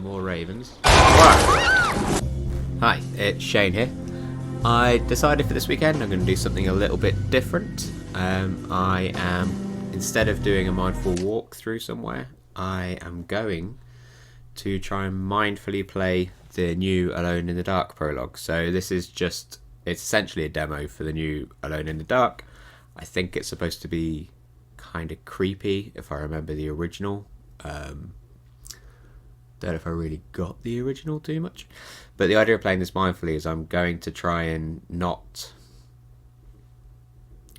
more ravens. Wow. Hi, it's Shane here. I decided for this weekend I'm going to do something a little bit different. I am, instead of doing a mindful walk through somewhere, I am going to try and mindfully play the new Alone in the Dark prologue. So this is just, it's essentially a demo for the new Alone in the Dark. I think it's supposed to be kind of creepy if I remember the original. Don't know if I really got the original too much, but the idea of playing this mindfully is I'm going to try and not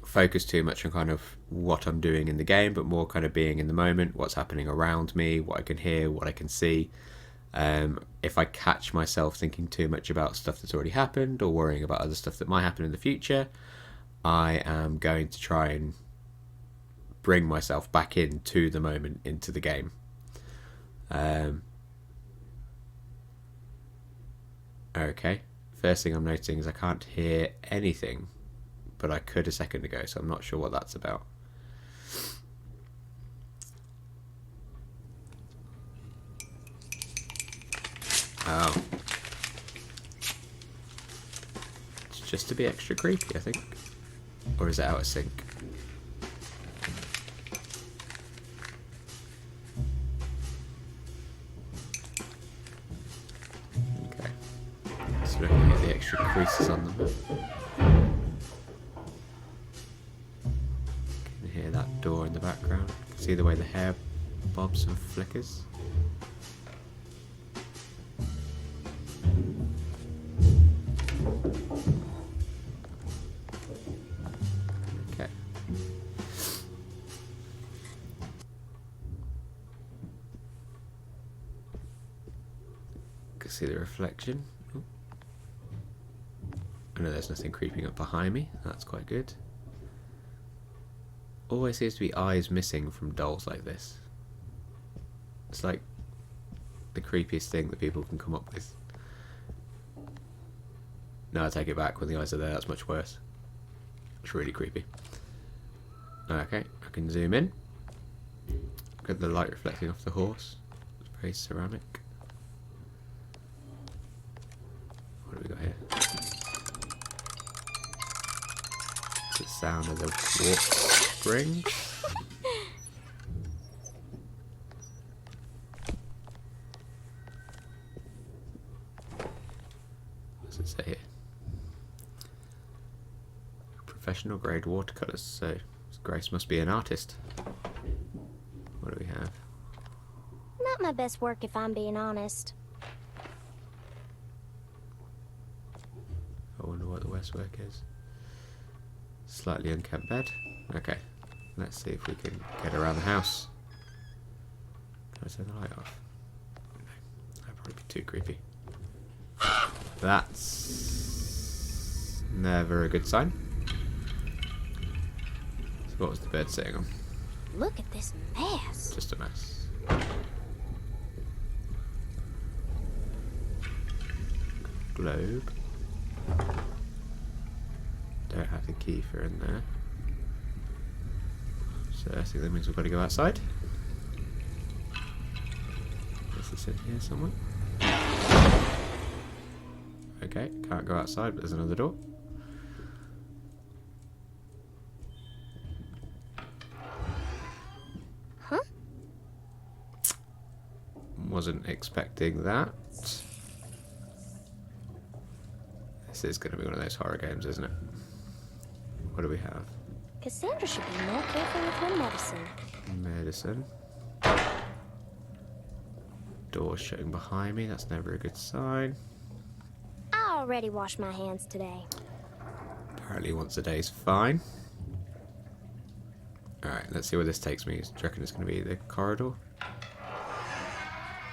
focus too much on kind of what I'm doing in the game, but more kind of being in the moment, what's happening around me, what I can hear, what I can see. If I catch myself thinking too much about stuff that's already happened or worrying about other stuff that might happen in the future, I am going to try and bring myself back into the moment, into the game. Okay, first thing I'm noticing is I can't hear anything, but I could a second ago, so I'm not sure what that's about. Oh. It's just to be extra creepy, I think. Or is it out of sync? Okay. Just looking at the extra creases on them. Can hear that door in the background. Can see the way the hair bobs and flickers. Okay. Can see the reflection. Oh. I know there's nothing creeping up behind me. That's quite good. Always seems to be eyes missing from dolls like this. It's like the creepiest thing that people can come up with. No, I take it back. When the eyes are there, that's much worse. It's really creepy. Okay, I can zoom in. Look at the light reflecting off the horse. It's very ceramic. What do we got here? It's the sound of the warp springs. What's it say here? Professional grade watercolours, so Grace must be an artist. What do we have? Not my best work, if I'm being honest. I wonder what the West work is. Slightly unkept bed. Okay, let's see if we can get around the house. Can I turn the light off? No, that'd probably be too creepy. That's never a good sign. So what was the bed sitting on? Look at this mess. Just a mess. Globe. Don't have the key for in there. So I think that means we've got to go outside. Is this in here somewhere? Okay, can't go outside, but there's another door. Huh? Wasn't expecting that. This is going to be one of those horror games, isn't it? What do we have? Cassandra should be more careful with her medicine. Medicine. Door shutting behind me, that's never a good sign. I already washed my hands today. Apparently once a day is fine. Alright, let's see where this takes me. Do you reckon it's going to be the corridor?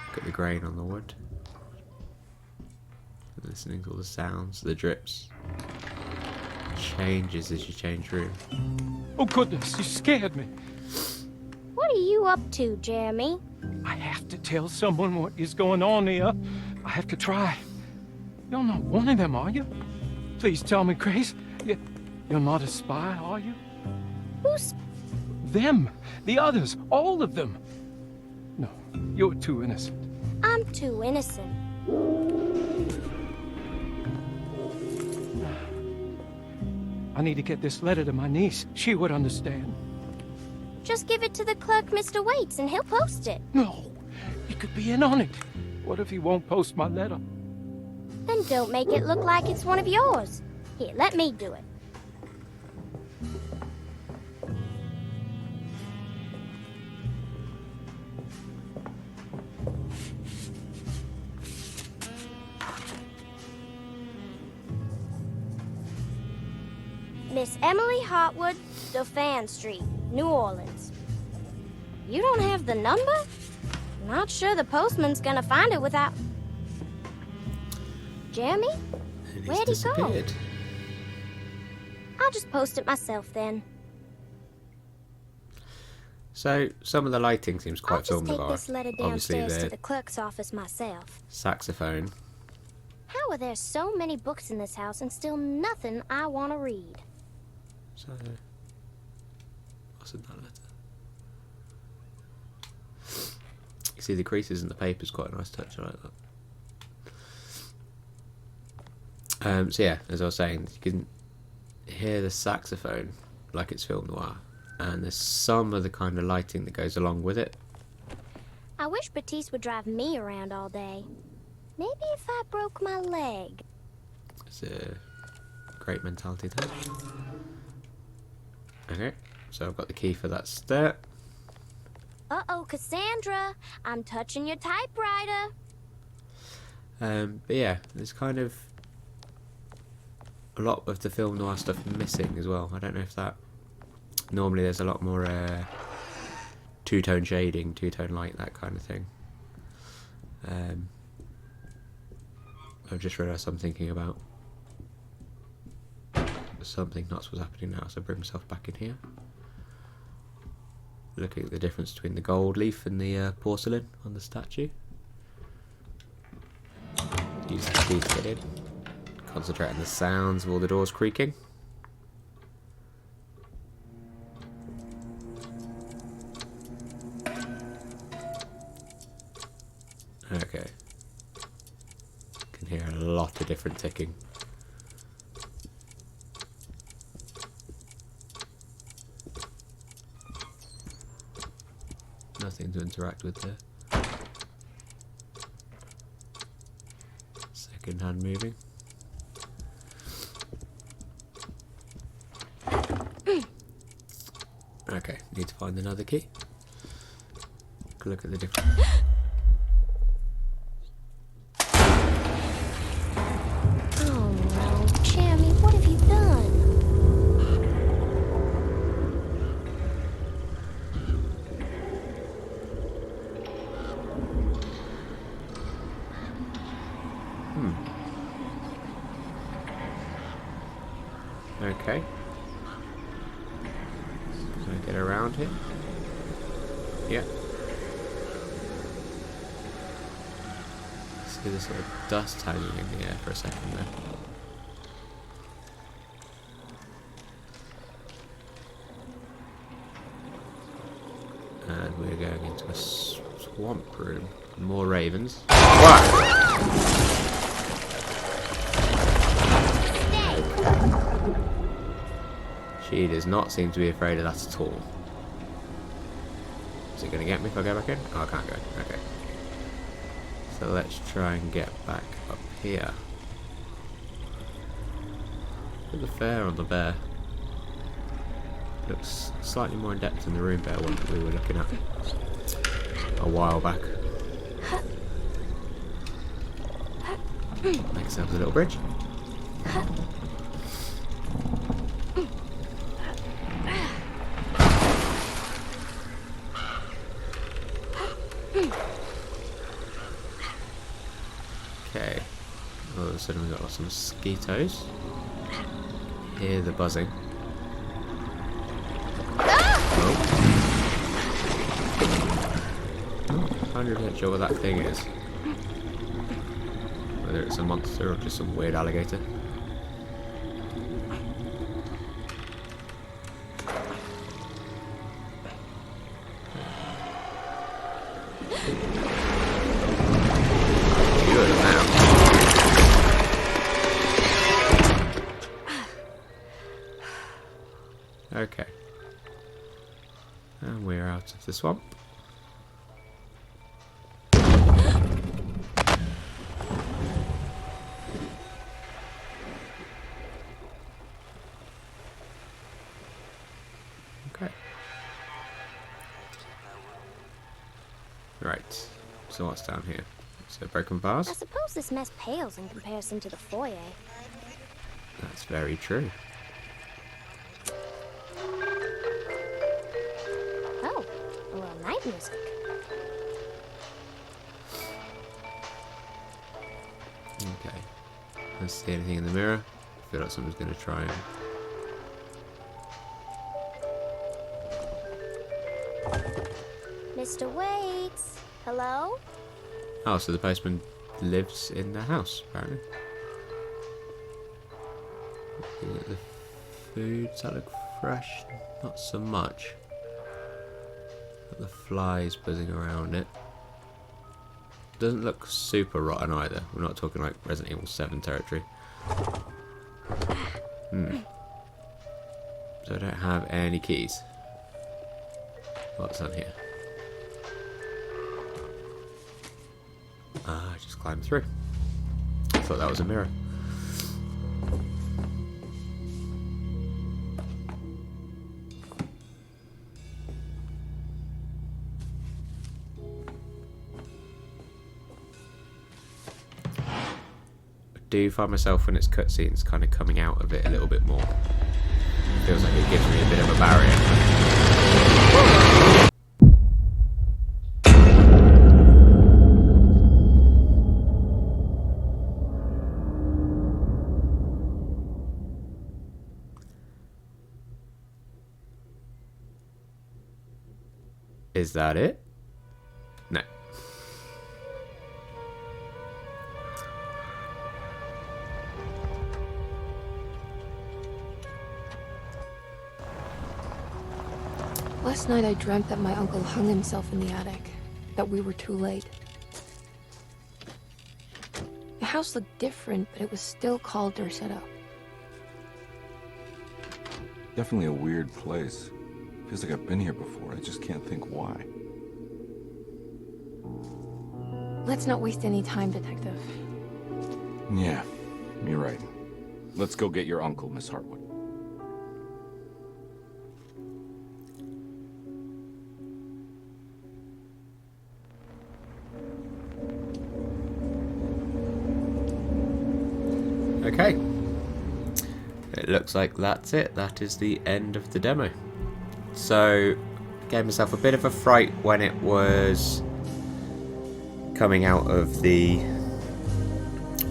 Look at the grain on the wood. Listening to all the sounds, the drips. Changes as you change room. Oh goodness, you scared me. What are you up to, Jeremy? I have to tell someone what is going on here. I have to try. You're not one of them, are you? Please tell me, Grace. You're not a spy, are you? Who's... Them. The others. All of them. No, you're too innocent. I'm too innocent. I need to get this letter to my niece. She would understand. Just give it to the clerk, Mr. Waits, and he'll post it. No, he could be in on it. What if he won't post my letter? Then don't make it look like it's one of yours. Here, let me do it. Miss Emily Hartwood, Dauphin Street, New Orleans. You don't have the number? Not sure the postman's gonna find it without... Jeremy? And he's Where'd he go? disappeared. I'll just post it myself then. So some of the lighting seems I'll quite just film take noir. this letter Obviously downstairs to the the clerk's office myself. saxophone. How are there so many books in this house and still nothing I want to read? So what's in that letter? You see the creases in the paper is quite a nice touch. I like that. So yeah, as I was saying, you can hear the saxophone like it's film noir, and there's some of the kind of lighting that goes along with it. I wish Batiste would drive me around all day. Maybe if I broke my leg. It's a great mentality there. Okay, so I've got the key for that step. Uh-oh, Cassandra, I'm touching your typewriter. But yeah, there's kind of a lot of the film noir stuff missing as well. I don't know if that... Normally there's a lot more two-tone shading, two-tone light, that kind of thing. I've just realised I'm thinking about something nuts was happening now, so I bring myself back in here. Looking at the difference between the gold leaf and the porcelain on the statue. Use the key to get in. Concentrate on the sounds of all the doors creaking. Okay. Can hear a lot of different ticking. Nothing to interact with there. Second hand moving. Okay, need to find another key. Look at the different... Oh no, Jeremy, what have you done? Okay. Can I get around here? Yeah. See this sort of dust hanging in the air for a second there. And we're going into a swamp room. More ravens. What? She does not seem to be afraid of that at all. Is it going to get me if I go back in? Oh, I can't go. Okay. So let's try and get back up here. Look at the fur on the bear. Looks slightly more in depth than the room bear one that we were looking at a while back. Make ourselves a little bridge. Okay. All of a sudden we've got some mosquitoes. Hear the buzzing. Oh. 100% sure what that thing is. Whether it's a monster or just some weird alligator. out of the swamp. Okay. Right. So what's down here? So broken I vase? suppose this mess pales in comparison to the foyer. That's very true. Oh, a little night music. Okay. Let's see anything in the mirror. I feel like someone's going to try and... Mr. Waits, hello? Oh, so the postman lives in the house, apparently. Looking at the food, does that look fresh? Not so much. Got the flies buzzing around it. Doesn't look super rotten either. We're not talking like Resident Evil 7 territory. So I don't have any keys. What's on here? Ah, I just climbed through. I thought that was a mirror. I do find myself when it's cutscenes kind of coming out of it a little bit more. Feels like it gives me a bit of a barrier. Is that it? No. Last night I dreamt that my uncle hung himself in the attic, that we were too late. The house looked different, but it was still Calder set up. Definitely a weird place. Feels like I've been here before. I just can't think why. Let's not waste any time, Detective. Yeah, you're right. Let's go get your uncle, Miss Hartwood. Okay. It looks like that's it. That is the end of the demo. So, gave myself a bit of a fright when it was coming out of the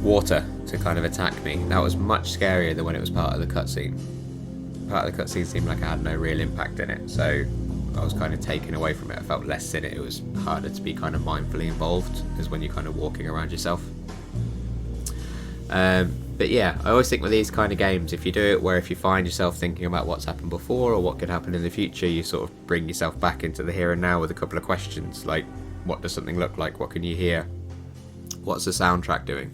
water to kind of attack me. That was much scarier than when it was part of the cutscene. Part of the cutscene seemed like I had no real impact in it, so I was kind of taken away from it. I felt less in it. It was harder to be kind of mindfully involved as when you're kind of walking around yourself. But yeah, I always think with these kind of games, if you do it where if you find yourself thinking about what's happened before or what could happen in the future, you sort of bring yourself back into the here and now with a couple of questions like, what does something look like? What can you hear? What's the soundtrack doing?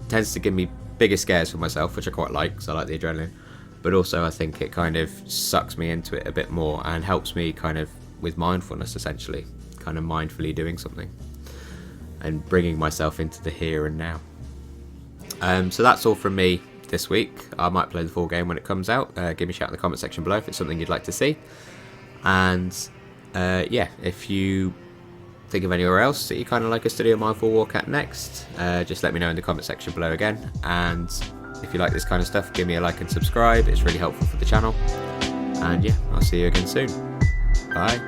Tends to give me bigger scares for myself, which I quite like because I like the adrenaline. But also I think it kind of sucks me into it a bit more and helps me kind of with mindfulness, essentially. Kind of mindfully doing something. And bringing myself into the here and now. So that's all from me this week. I might play the full game when it comes out. Give me a shout in the comment section below if it's something you'd like to see. And yeah, if you think of anywhere else that you kind of like us to do a mindful walk at next, just let me know in the comment section below again. And if you like this kind of stuff, give me a like and subscribe. It's really helpful for the channel. And yeah, I'll see you again soon. Bye.